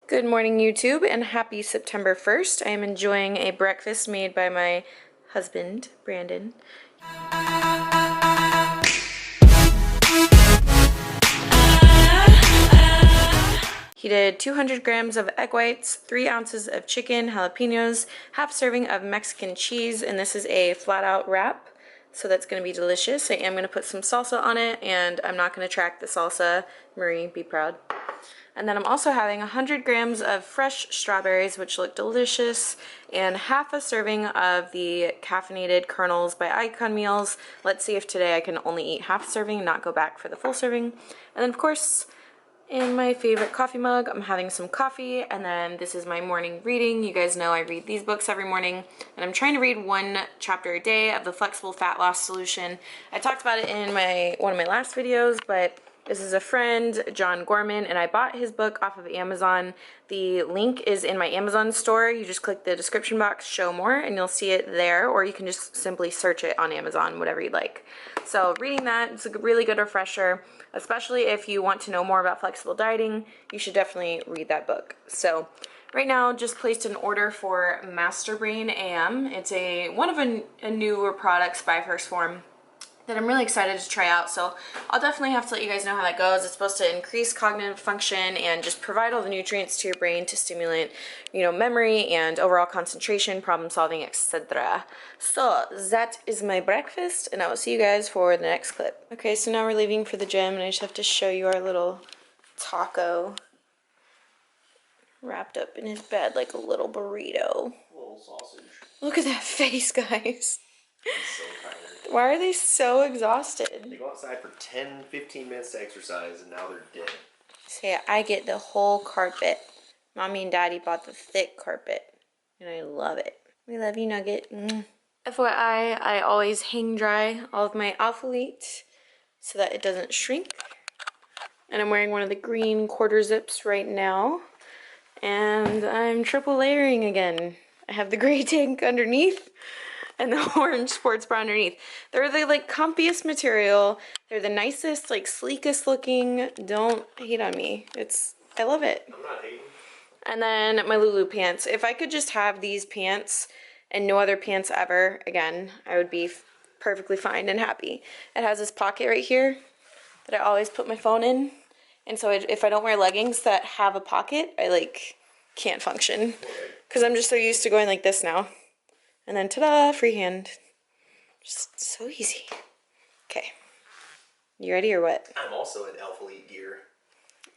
Good morning, YouTube, and happy September 1st. I am enjoying a breakfast made by my husband, Brandon. He did 200 grams of egg whites, 3 ounces of chicken, jalapenos, half serving of Mexican cheese, and this is a flat out wrap, so that's going to be delicious. I am going to put some salsa on it, and I'm not going to track the salsa. Marie, be proud. And then I'm also having 100 grams of fresh strawberries, which look delicious, and half a serving of the caffeinated kernels by Icon Meals. Let's see if today I can only eat half a serving and not go back for the full serving. And then, of course, in my favorite coffee mug, I'm having some coffee, and then this is my morning reading. You guys know I read these books every morning, and I'm trying to read 1 chapter a day of the Flexible Fat Loss Solution. I talked about it in one of my last videos, but this is a friend, John Gorman, and I bought his book off of Amazon. The link is in my Amazon store. You just click the description box, show more, and you'll see it there, or you can just simply search it on Amazon, whatever you'd like. So reading that, it's a really good refresher, especially if you want to know more about flexible dieting. You should definitely read that book. So right now, just placed an order for Master Brain AM. It's one of a newer products by First Form that I'm really excited to try out, so I'll definitely have to let you guys know how that goes. It's supposed to increase cognitive function and just provide all the nutrients to your brain to stimulate, memory and overall concentration, problem solving, etc. So that is my breakfast, and I will see you guys for the next clip. Okay, so now we're leaving for the gym, and I just have to show you our little taco wrapped up in his bed like a little burrito. Little sausage. Look at that face, guys. I'm so tired. Why are they so exhausted? They go outside for 10-15 minutes to exercise, and now they're dead. Say, I get the whole carpet. Mommy and Daddy bought the thick carpet, and I love it. We love you, Nugget. FYI, I always hang dry all of my Alphalete so that it doesn't shrink. And I'm wearing one of the green quarter zips right now. And I'm triple layering again. I have the gray tank underneath and the orange sports bra underneath. They're the comfiest material. They're the nicest, sleekest looking. Don't hate on me. I love it. I'm not hating. And then my Lulu pants. If I could just have these pants and no other pants ever again, I would be perfectly fine and happy. It has this pocket right here that I always put my phone in. And so if I don't wear leggings that have a pocket, I can't function. Because I'm just so used to going like this now. And then ta-da, freehand. Just so easy. Okay. You ready or what? I'm also in Alphalete gear.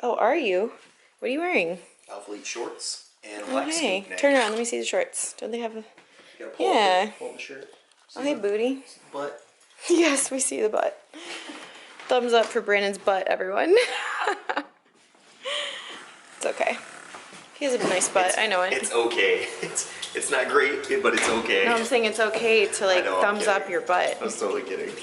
Oh, are you? What are you wearing? Alphalete shorts and black Okay. sneak Turn around, let me see the shorts. Don't they have a... You gotta pull Yeah. pull the shirt. Oh, hey, booty. Butt. Yes, we see the butt. Thumbs up for Brandon's butt, everyone. It's okay. He has a nice butt, I know it. It's okay. It's not great, but it's okay. No, I'm saying it's okay to thumbs up your butt. I'm totally kidding.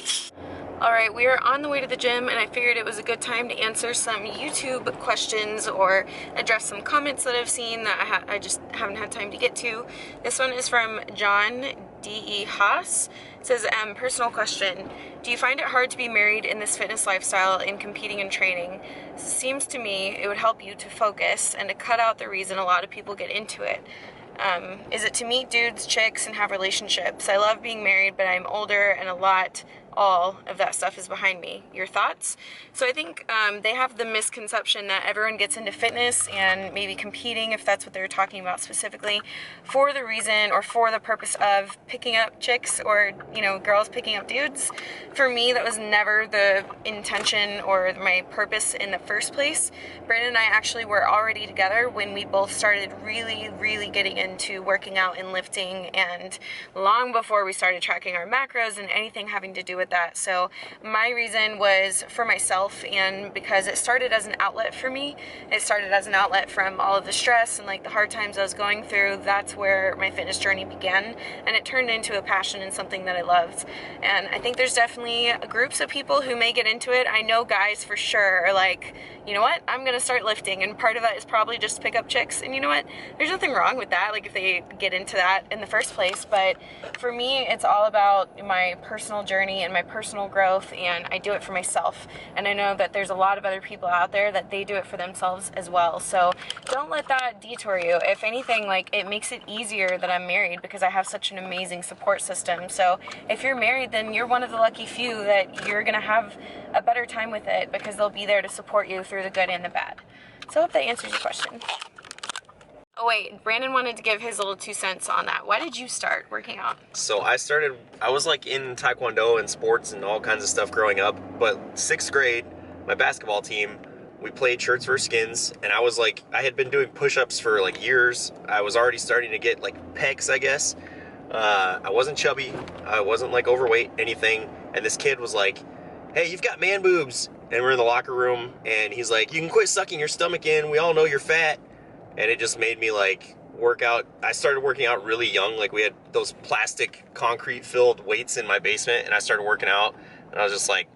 Alright, we are on the way to the gym, and I figured it was a good time to answer some YouTube questions or address some comments that I've seen that I just haven't had time to get to. This one is from John D.E. Haas. It says, personal question. Do you find it hard to be married in this fitness lifestyle in competing and training? It seems to me it would help you to focus and to cut out the reason a lot of people get into it. Is it to meet dudes, chicks, and have relationships? I love being married, but I'm older and all of that stuff is behind me. Your thoughts? So I think they have the misconception that everyone gets into fitness and maybe competing, if that's what they're talking about specifically, for the reason or for the purpose of picking up chicks or, girls picking up dudes. For me, that was never the intention or my purpose in the first place. Brandon and I actually were already together when we both started really, really getting into working out and lifting, and long before we started tracking our macros and anything having to do with that. So my reason was for myself, and because it started as an outlet for me. It started as an outlet from all of the stress and the hard times I was going through. That's where my fitness journey began, and it turned into a passion and something that I loved. And I think there's definitely groups of people who may get into it. I know guys for sure are like, you know what, I'm gonna start lifting, and part of that is probably just to pick up chicks, and you know what, there's nothing wrong with that, if they get into that in the first place. But for me, it's all about my personal journey and my personal growth, and I do it for myself. And I know that there's a lot of other people out there that they do it for themselves as well. So don't let that detour you. If anything, like, it makes it easier that I'm married because I have such an amazing support system. So if you're married, then you're one of the lucky few that you're gonna have a better time with it because they'll be there to support you through the good and the bad. So I hope that answers your question. Oh wait, Brandon wanted to give his little 2 cents on that. Why did you start working out? So I was like in Taekwondo and sports and all kinds of stuff growing up, but 6th grade, my basketball team, we played shirts versus skins, and I had been doing push-ups for like years. I was already starting to get like pecs, I guess. I wasn't chubby, I wasn't like overweight, anything, and this kid was like, hey, you've got man boobs, and we're in the locker room, and he's like, you can quit sucking your stomach in, we all know you're fat. And it just made me like work out. I started working out really young. Like, we had those plastic concrete filled weights in my basement, and I started working out, and I was just like,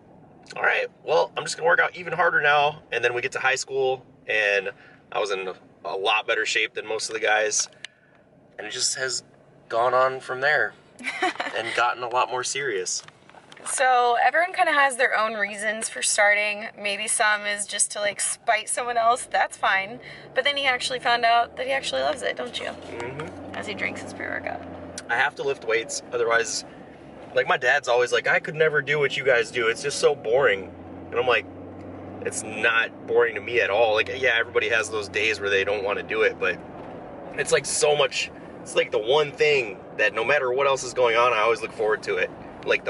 all right, well, I'm just gonna work out even harder now. And then we get to high school, and I was in a lot better shape than most of the guys, and it just has gone on from there and gotten a lot more serious. So everyone kind of has their own reasons for starting. Maybe some is just to like spite someone else. That's fine. But then he actually found out that he actually loves it, don't you? Mm-hmm. As he drinks his pre-workout. I have to lift weights, otherwise, like, my dad's always like, I could never do what you guys do. It's just so boring. And I'm like, it's not boring to me at all. Like, yeah, everybody has those days where they don't want to do it, but it's like so much. It's like the one thing that no matter what else is going on, I always look forward to it. Like,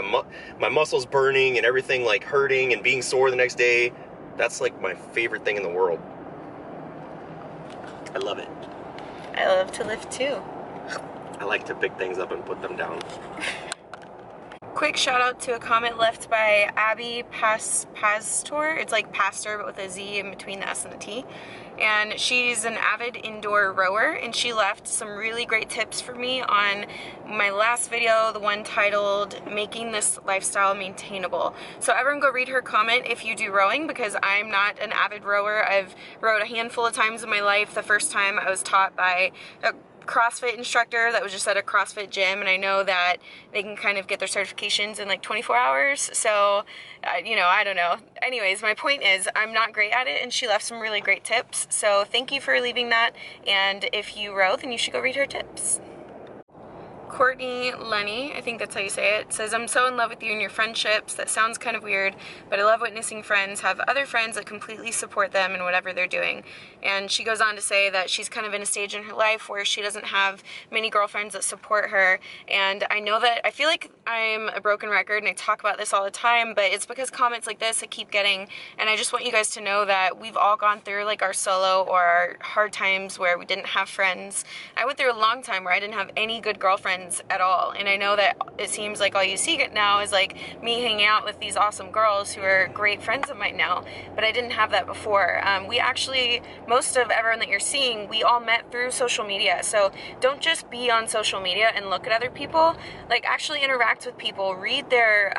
my muscles burning and everything like hurting and being sore the next day. That's like my favorite thing in the world. I love it. I love to lift too. I like to pick things up and put them down. Quick shout out to a comment left by Abby Pastor. It's like pastor, but with a Z in between the S and the T. And she's an avid indoor rower, and she left some really great tips for me on my last video, the one titled Making This Lifestyle Maintainable. So everyone go read her comment if you do rowing, because I'm not an avid rower. I've rowed a handful of times in my life. The first time I was taught by a CrossFit instructor that was just at a CrossFit gym, and I know that they can kind of get their certifications in like 24 hours, so you know, I don't know. Anyways, my point is I'm not great at it, and she left some really great tips, so thank you for leaving that. And if you row, then you should go read her tips. Courtney Lenny, I think that's how you say it, says, I'm so in love with you and your friendships. That sounds kind of weird, but I love witnessing friends have other friends that completely support them in whatever they're doing. And she goes on to say that she's kind of in a stage in her life where she doesn't have many girlfriends that support her. And I know that I feel like I'm a broken record, and I talk about this all the time, but it's because comments like this I keep getting. And I just want you guys to know that we've all gone through like our solo or our hard times where we didn't have friends. I went through a long time where I didn't have any good girlfriends at all, and I know that it seems like all you see now is like me hanging out with these awesome girls who are great friends of mine now, but I didn't have that before. We actually, most of everyone that you're seeing, we all met through social media. So don't just be on social media and look at other people, like actually interact with people, read their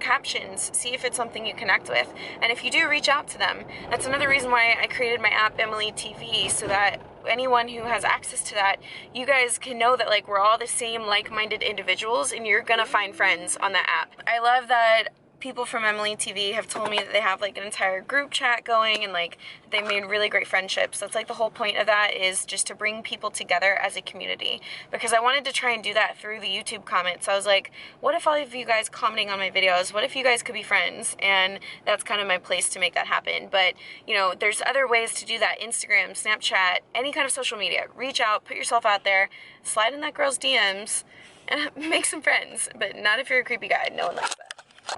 captions, see if it's something you connect with, and if you do, reach out to them. That's another reason why I created my app Alphalete TV, so that anyone who has access to that, you guys can know that like we're all the same like-minded individuals, and you're gonna find friends on that app. I love that people from Alphalete TV have told me that they have like an entire group chat going, and like they made really great friendships. That's like the whole point of that, is just to bring people together as a community, because I wanted to try and do that through the YouTube comments. I was like, what if all of you guys commenting on my videos, what if you guys could be friends? And that's kind of my place to make that happen. But you know, there's other ways to do that. Instagram, Snapchat, any kind of social media. Reach out, put yourself out there, slide in that girl's DMs, and make some friends. But not if you're a creepy guy. No one likes that.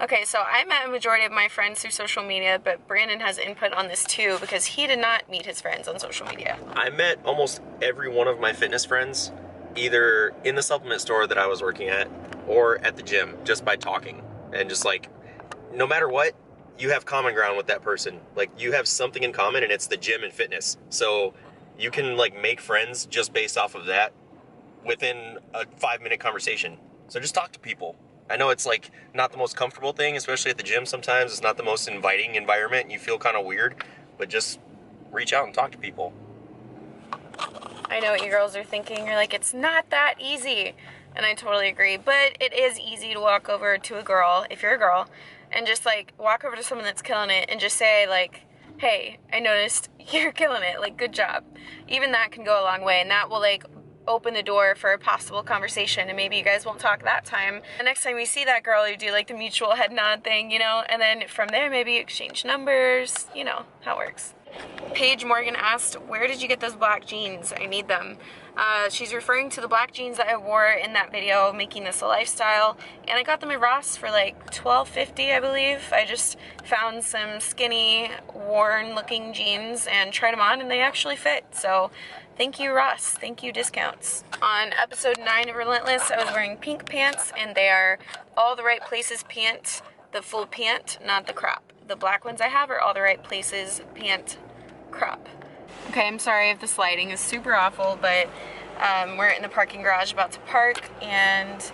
Okay, so I met a majority of my friends through social media, but Brandon has input on this too, because he did not meet his friends on social media. I met almost every one of my fitness friends either in the supplement store that I was working at or at the gym, just by talking. And just like, no matter what, you have common ground with that person. Like, you have something in common, and it's the gym and fitness. So you can like make friends just based off of that within a 5-minute conversation. So just talk to people. I know it's like not the most comfortable thing, especially at the gym sometimes. It's not the most inviting environment, and you feel kind of weird, but just reach out and talk to people. I know what you girls are thinking. You're like, it's not that easy. And I totally agree. But it is easy to walk over to a girl, if you're a girl, and just like walk over to someone that's killing it and just say like, hey, I noticed you're killing it, like, good job. Even that can go a long way, and that will like open the door for a possible conversation, and maybe you guys won't talk that time. The next time you see that girl, you do like the mutual head nod thing, you know, and then from there maybe exchange numbers, you know how it works. Paige Morgan asked, where did you get those black jeans? I need them. She's referring to the black jeans that I wore in that video, making this a lifestyle, and I got them at Ross for like $12.50, I believe. I just found some skinny, worn-looking jeans and tried them on, and they actually fit. So thank you, Ross. Thank you, discounts. On episode 9 of Relentless, I was wearing pink pants, and they are all the right places pant, the full pant, not the crop. The black ones I have are all the right places pant, crop. Okay, I'm sorry if this lighting is super awful, but we're in the parking garage about to park, and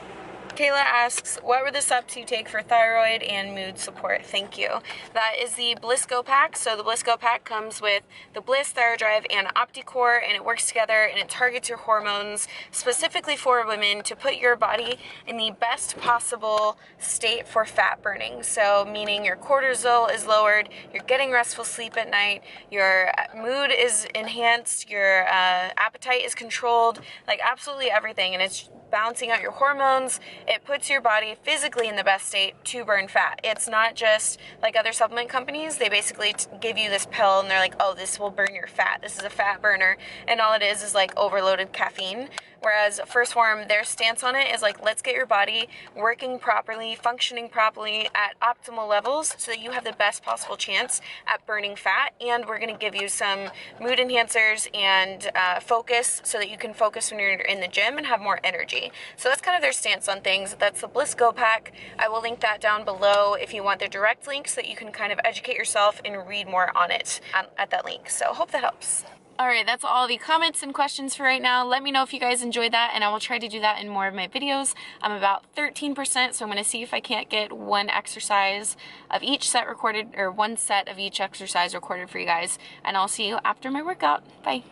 Kayla asks, what were the steps you take for thyroid and mood support? Thank you. That is the Bliss Go Pack. So the Bliss Go Pack comes with the Bliss, ThyroDrive, and OptiCore, and it works together, and it targets your hormones specifically for women to put your body in the best possible state for fat burning. So meaning your cortisol is lowered, you're getting restful sleep at night, your mood is enhanced, your appetite is controlled, like absolutely everything, and it's balancing out your hormones. It puts your body physically in the best state to burn fat. It's not just like other supplement companies. They basically give you this pill and they're like, oh, this will burn your fat. This is a fat burner. And all it is like overloaded caffeine. Whereas First Form, their stance on it is like, let's get your body working properly, functioning properly at optimal levels so that you have the best possible chance at burning fat. And we're going to give you some mood enhancers and focus so that you can focus when you're in the gym and have more energy. So that's kind of their stance on things. That's the Bliss Go Pack. I will link that down below if you want the direct link so that you can kind of educate yourself and read more on it at that link. So hope that helps. Alright, that's all the comments and questions for right now. Let me know if you guys enjoyed that, and I will try to do that in more of my videos. I'm about 13%, so I'm going to see if I can't get one exercise of each set recorded, or one set of each exercise recorded for you guys, and I'll see you after my workout. Bye!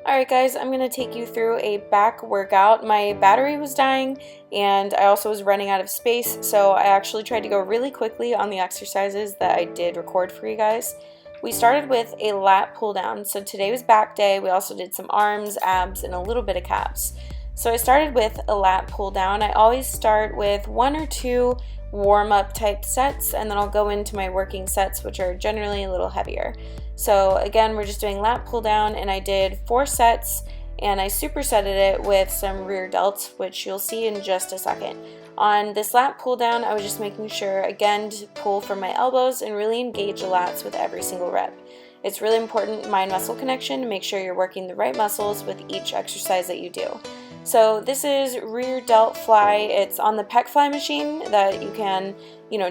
Alright guys, I'm going to take you through a back workout. My battery was dying, and I also was running out of space, so I actually tried to go really quickly on the exercises that I did record for you guys. We started with a lat pull down. So today was back day. We also did some arms, abs, and a little bit of calves. So I started with a lat pull down. I always start with 1 or 2 warm-up type sets, and then I'll go into my working sets, which are generally a little heavier. So again, we're just doing lat pull down, and I did 4 sets, and I supersetted it with some rear delts, which you'll see in just a second. On this lat pull down, I was just making sure, again, to pull from my elbows and really engage the lats with every single rep. It's really important mind-muscle connection to make sure you're working the right muscles with each exercise that you do. So this is rear delt fly. It's on the pec fly machine that you can,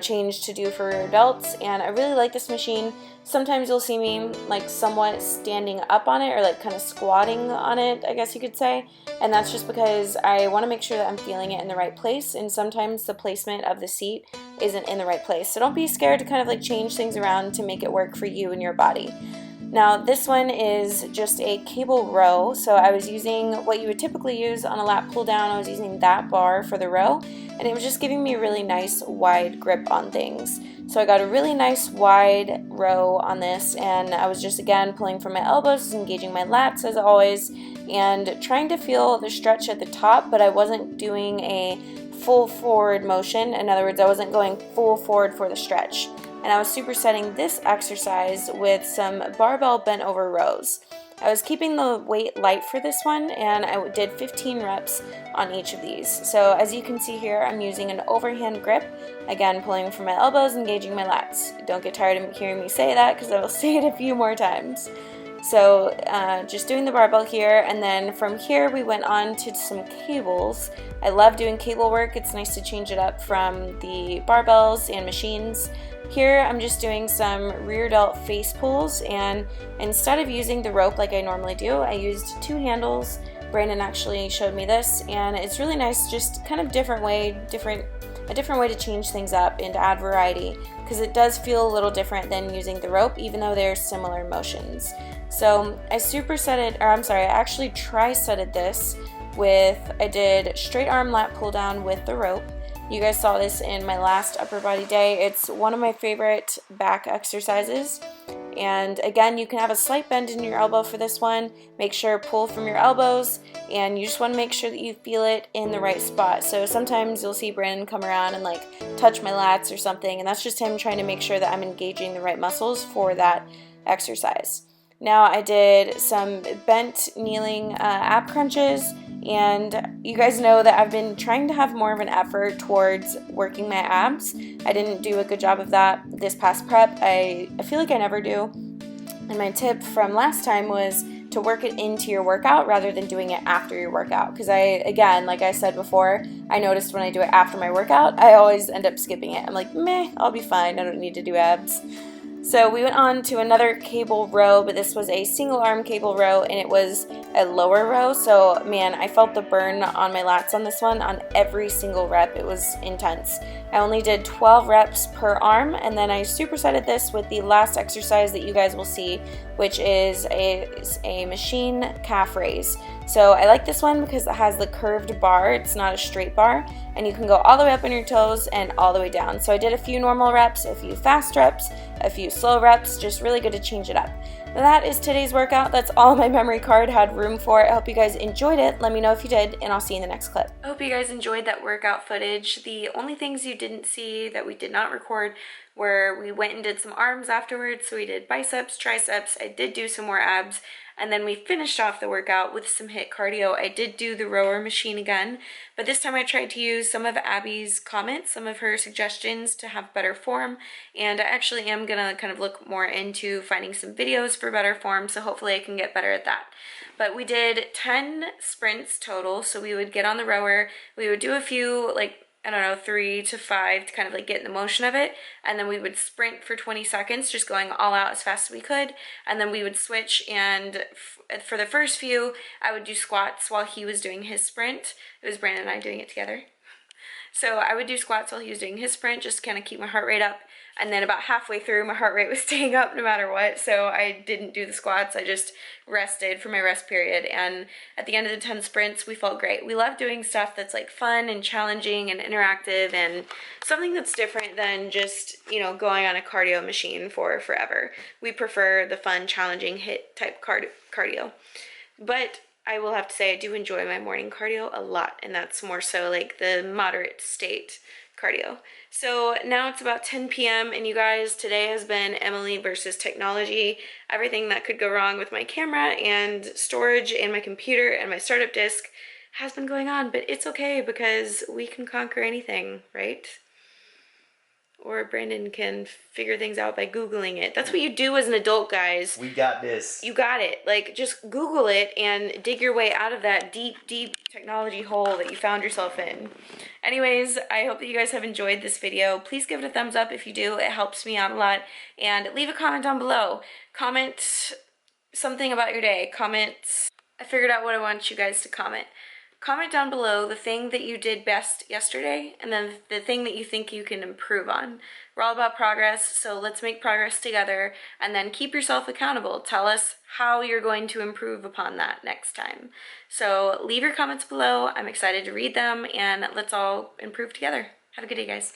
change to do for rear delts, and I really like this machine. Sometimes you'll see me like somewhat standing up on it, or like kind of squatting on it, I guess you could say, and that's just because I want to make sure that I'm feeling it in the right place, and sometimes the placement of the seat isn't in the right place. So don't be scared to kind of like change things around to make it work for you and your body. Now this one is just a cable row, so I was using what you would typically use on a lat pull down. I was using that bar for the row, and it was just giving me a really nice wide grip on things. So I got a really nice wide row on this, and I was just again pulling from my elbows, engaging my lats as always, and trying to feel the stretch at the top, but I wasn't doing a full forward motion. In other words, I wasn't going full forward for the stretch. And I was supersetting this exercise with some barbell bent over rows. I was keeping the weight light for this one, and I did 15 reps on each of these. So as you can see here, I'm using an overhand grip, again pulling from my elbows, engaging my lats. Don't get tired of hearing me say that, because I will say it a few more times. So just doing the barbell here, and then from here we went on to some cables. I love doing cable work. It's nice to change it up from the barbells and machines. Here I'm just doing some rear delt face pulls, and instead of using the rope like I normally do, I used 2 handles. Brandon actually showed me this, and it's really nice, just kind of a different way to change things up and to add variety, because it does feel a little different than using the rope, even though they're similar motions. So I actually tri-setted this I did straight arm lat pull down with the rope. You guys saw this in my last upper body day. It's one of my favorite back exercises. And again, you can have a slight bend in your elbow for this one. Make sure pull from your elbows, and you just want to make sure that you feel it in the right spot. So sometimes you'll see Brandon come around and like touch my lats or something, and that's just him trying to make sure that I'm engaging the right muscles for that exercise. Now I did some bent kneeling ab crunches, and you guys know that I've been trying to have more of an effort towards working my abs. I didn't do a good job of that this past prep. I feel like I never do. And my tip from last time was to work it into your workout rather than doing it after your workout. Because again, like I said before, I noticed when I do it after my workout, I always end up skipping it. I'm like, meh, I'll be fine. I don't need to do abs. So we went on to another cable row, but this was a single arm cable row, and it was a lower row. So man, I felt the burn on my lats on this one on every single rep. It was intense. I only did 12 reps per arm, and then I supersetted this with the last exercise that you guys will see, which is a machine calf raise. So I like this one because it has the curved bar. It's not a straight bar, and you can go all the way up on your toes and all the way down. So I did a few normal reps, a few fast reps, a few slow reps, just really good to change it up. That is today's workout. That's all my memory card had room for. I hope you guys enjoyed it. Let me know if you did, and I'll see you in the next clip. I hope you guys enjoyed that workout footage. The only things you didn't see that we did not record were we went and did some arms afterwards. So we did biceps, triceps. I did do some more abs. And then we finished off the workout with some HIIT cardio. I did do the rower machine again, but this time I tried to use some of Abby's comments, some of her suggestions to have better form, and I actually am gonna kind of look more into finding some videos for better form, so hopefully I can get better at that. But we did 10 sprints total, so we would get on the rower, we would do a few, like, I don't know, 3 to 5 to kind of like get in the motion of it, and then we would sprint for 20 seconds, just going all out as fast as we could, and then we would switch, and for the first few, I would do squats while he was doing his sprint. It was Brandon and I doing it together. So I would do squats while he was doing his sprint, just to kind of keep my heart rate up. And then about halfway through, my heart rate was staying up no matter what. So I didn't do the squats. I just rested for my rest period. And at the end of the 10 sprints, we felt great. We love doing stuff that's like fun and challenging and interactive and something that's different than just, you know, going on a cardio machine for forever. We prefer the fun, challenging HIIT type cardio. But I will have to say I do enjoy my morning cardio a lot, and that's more so like the moderate state cardio. So now it's about 10 p.m. and you guys, today has been Emily versus technology. Everything that could go wrong with my camera and storage and my computer and my startup disk has been going on, but it's okay because we can conquer anything, right? Or Brandon can figure things out by Googling it. That's what you do as an adult, guys. We got this. You got it. Like, just Google it and dig your way out of that deep, deep technology hole that you found yourself in. Anyways, I hope that you guys have enjoyed this video. Please give it a thumbs up if you do. It helps me out a lot. And leave a comment down below. Comment something about your day. I figured out what I want you guys to comment. Comment down below the thing that you did best yesterday, and then the thing that you think you can improve on. We're all about progress, so let's make progress together, and then keep yourself accountable. Tell us how you're going to improve upon that next time. So leave your comments below. I'm excited to read them, and let's all improve together. Have a good day, guys.